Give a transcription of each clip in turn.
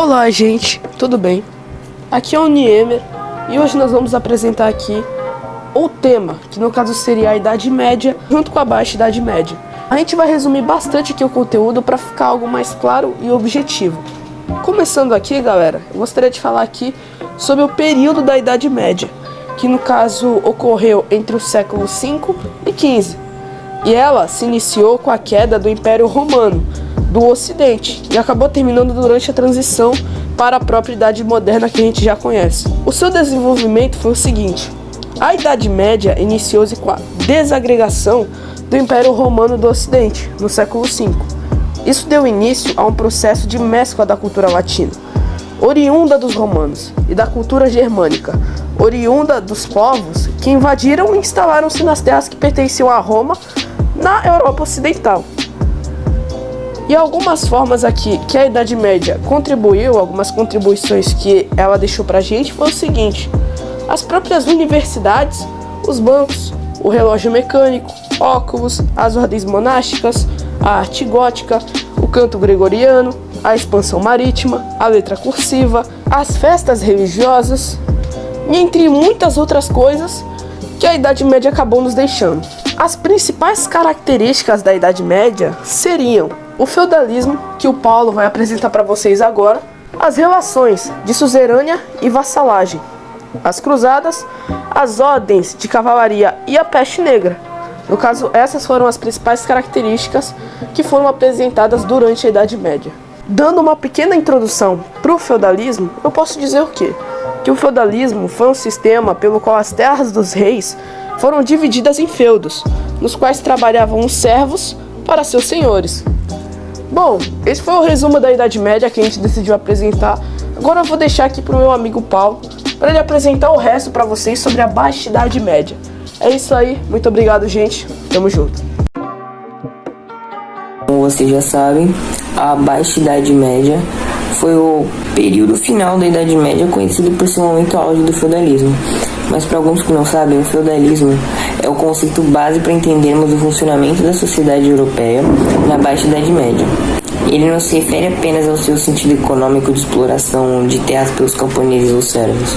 Olá, gente, tudo bem? Aqui é o Niemer e hoje nós vamos apresentar aqui o tema, que no caso seria a Idade Média junto com a Baixa Idade Média. A gente vai resumir bastante aqui o conteúdo para ficar algo mais claro e objetivo. Começando aqui, galera, eu gostaria de falar aqui sobre o período da Idade Média, que no caso ocorreu entre os séculos V e XV, e ela se iniciou com a queda do Império Romano do Ocidente e acabou terminando durante a transição para a própria Idade Moderna que a gente já conhece. O seu desenvolvimento foi o seguinte: a Idade Média iniciou-se com a desagregação do Império Romano do Ocidente, no século V. Isso deu início a um processo de mescla da cultura latina, oriunda dos romanos, e da cultura germânica, oriunda dos povos que invadiram e instalaram-se nas terras que pertenciam a Roma, na Europa Ocidental. E algumas formas aqui que a Idade Média contribuiu, algumas contribuições que ela deixou pra gente foi o seguinte: as próprias universidades, os bancos, o relógio mecânico, óculos, as ordens monásticas, a arte gótica, o canto gregoriano, a expansão marítima, a letra cursiva, as festas religiosas, e entre muitas outras coisas que a Idade Média acabou nos deixando. As principais características da Idade Média seriam o feudalismo, que o Paulo vai apresentar para vocês agora, as relações de suzerânia e vassalagem, as cruzadas, as ordens de cavalaria e a peste negra. No caso, essas foram as principais características que foram apresentadas durante a Idade Média. Dando uma pequena introdução para o feudalismo, eu posso dizer o quê? Que o feudalismo foi um sistema pelo qual as terras dos reis foram divididas em feudos, nos quais trabalhavam os servos para seus senhores. Bom, esse foi o resumo da Idade Média que a gente decidiu apresentar. Agora eu vou deixar aqui para o meu amigo Paulo, para ele apresentar o resto para vocês sobre a Baixa Idade Média. É isso aí, muito obrigado, gente, tamo junto. Como vocês já sabem, a Baixa Idade Média foi o período final da Idade Média, conhecido por ser o momento auge do feudalismo. Mas para alguns que não sabem, o feudalismo é o conceito base para entendermos o funcionamento da sociedade europeia na Baixa Idade Média. Ele não se refere apenas ao seu sentido econômico de exploração de terras pelos camponeses ou servos,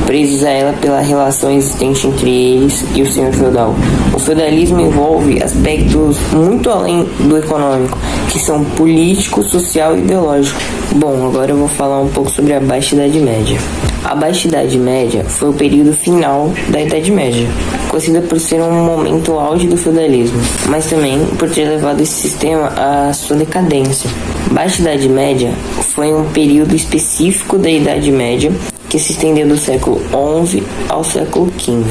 presos a ela pela relação existente entre eles e o senhor feudal. O feudalismo envolve aspectos muito além do econômico, que são político, social e ideológico. Bom, agora eu vou falar um pouco sobre a Baixa Idade Média. A Baixa Idade Média foi o período final da Idade Média, conhecida por ser um momento auge do feudalismo, mas também por ter levado esse sistema à sua decadência. Baixa Idade Média foi um período específico da Idade Média que se estendeu do século XI ao século XV.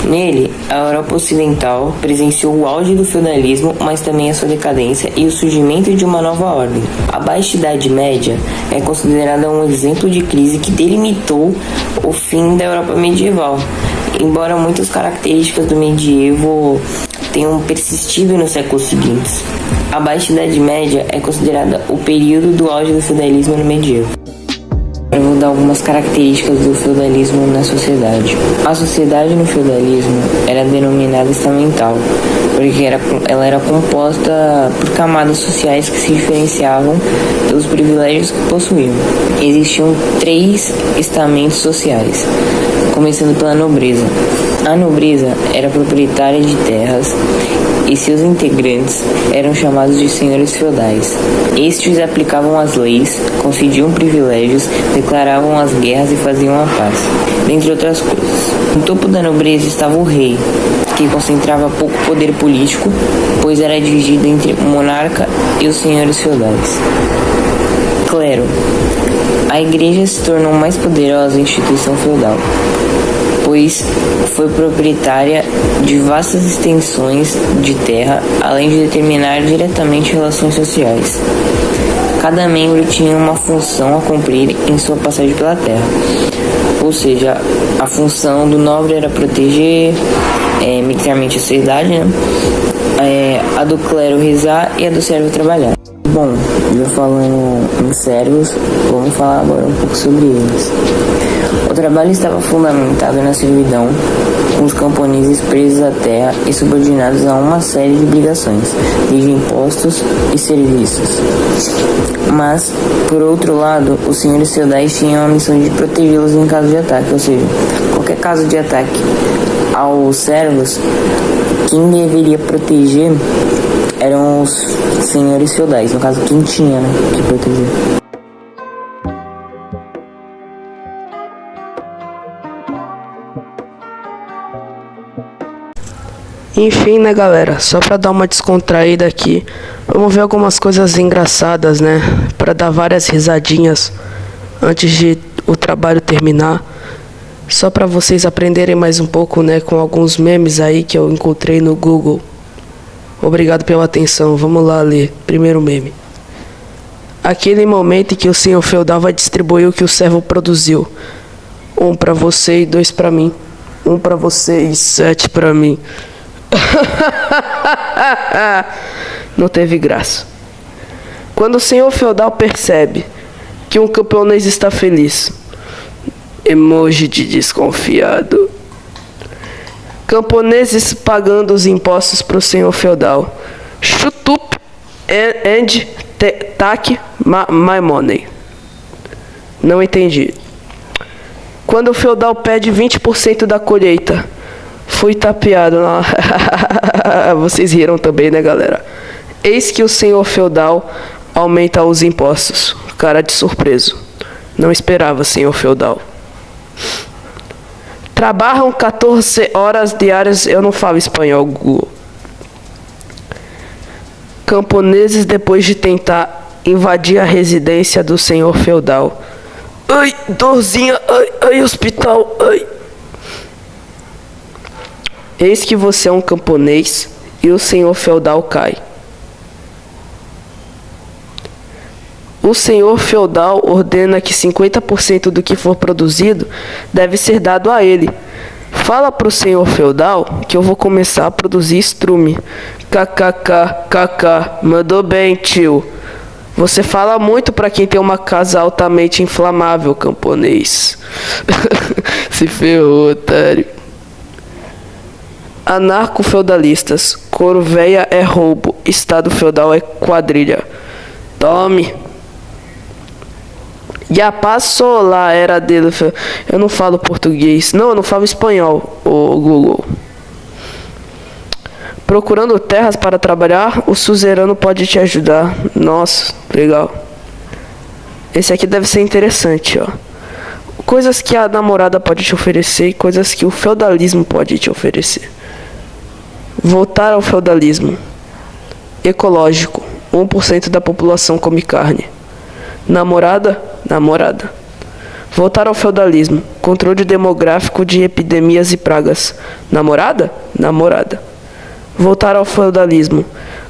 Nele, a Europa Ocidental presenciou o auge do feudalismo, mas também a sua decadência e o surgimento de uma nova ordem. A Baixa Idade Média é considerada um exemplo de crise que delimitou o fim da Europa medieval, embora muitas características do medievo tenham persistido nos séculos seguintes. A Baixa Idade Média é considerada o período do auge do feudalismo no medievo. Eu vou dar algumas características do feudalismo na sociedade. A sociedade no feudalismo era denominada estamental, porque ela era composta por camadas sociais que se diferenciavam pelos privilégios que possuíam. Existiam 3 estamentos sociais, começando pela nobreza. A nobreza era proprietária de terras e seus integrantes eram chamados de senhores feudais. Estes aplicavam as leis, concediam privilégios, declaravam as guerras e faziam a paz, dentre outras coisas. No topo da nobreza estava o rei, que concentrava pouco poder político, pois era dividido entre o monarca e os senhores feudais. Clero. A igreja se tornou mais poderosa instituição feudal, pois foi proprietária de vastas extensões de terra, além de determinar diretamente relações sociais. Cada membro tinha uma função a cumprir em sua passagem pela terra, ou seja, a função do nobre era proteger militarmente a sociedade, a do clero rezar e a do servo trabalhar. Bom, já falando em servos, vamos falar agora um pouco sobre eles. O trabalho estava fundamentado na servidão com os camponeses presos à terra e subordinados a uma série de obrigações, desde impostos e serviços. Mas, por outro lado, os senhores feudais tinham a missão de protegê-los em caso de ataque, ou seja, qualquer caso de ataque aos servos, quem deveria proteger eram os senhores feudais, no caso, quem tinha, que proteger. Enfim, né, galera, só pra dar uma descontraída aqui, vamos ver algumas coisas engraçadas, né, pra dar várias risadinhas antes de o trabalho terminar, só pra vocês aprenderem mais um pouco, né, com alguns memes aí que eu encontrei no Google. Obrigado pela atenção, vamos lá ler. Primeiro meme. Aquele momento em que o senhor feudal vai distribuir o que o servo produziu. 1 pra você e 2 pra mim. 1 pra você e 7 pra mim. Não teve graça. Quando o senhor feudal percebe que um camponês está feliz. Emoji de desconfiado. Camponeses pagando os impostos para o senhor feudal. Shut up and take my money. Não entendi. Quando o feudal pede 20% da colheita. Fui tapeado. Vocês riram também, né, galera? Eis que o senhor feudal aumenta os impostos. Cara de surpreso. Não esperava, senhor feudal. Trabalham 14 horas diárias. Eu não falo espanhol, Google. Camponeses, depois de tentar invadir a residência do senhor feudal. Ai, dorzinha. Ai, hospital. Ai. Eis que você é um camponês e o senhor feudal cai. O senhor feudal ordena que 50% do que for produzido deve ser dado a ele. Fala pro senhor feudal que eu vou começar a produzir estrume. KKK, mandou bem, tio. Você fala muito pra quem tem uma casa altamente inflamável, camponês. Se ferrou, otário. Anarco-feudalistas. Coro véia é roubo. Estado feudal é quadrilha. Tome. E a paz solar era dele. Eu não falo português. Não, eu não falo espanhol, o Google. Procurando terras para trabalhar, o suzerano pode te ajudar. Nossa, legal. Esse aqui deve ser interessante, ó. Coisas que a namorada pode te oferecer e coisas que o feudalismo pode te oferecer. Voltar ao feudalismo. Ecológico. 1% da população come carne. Namorada? Namorada. Voltar ao feudalismo. Controle demográfico de epidemias e pragas. Namorada? Namorada. Voltar ao feudalismo.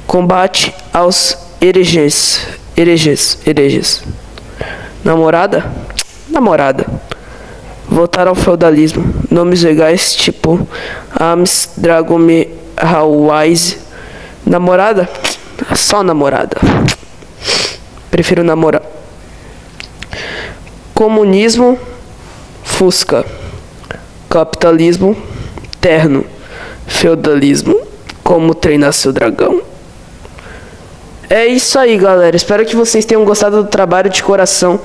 Combate aos hereges. Namorada? Namorada. Voltar ao feudalismo. Nomes legais tipo Ames, Dragome, Hawais. Namorada? Só namorada. Prefiro namorar. Comunismo, Fusca. Capitalismo, terno. Feudalismo, como treinar seu dragão. É isso aí, galera. Espero que vocês tenham gostado do trabalho de coração.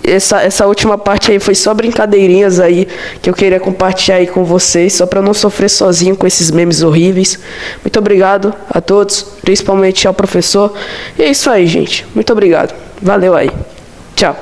Essa última parte aí foi só brincadeirinhas aí que eu queria compartilhar aí com vocês, só pra não sofrer sozinho com esses memes horríveis. Muito obrigado a todos, principalmente ao professor. E é isso aí, gente. Muito obrigado. Valeu aí. Tchau.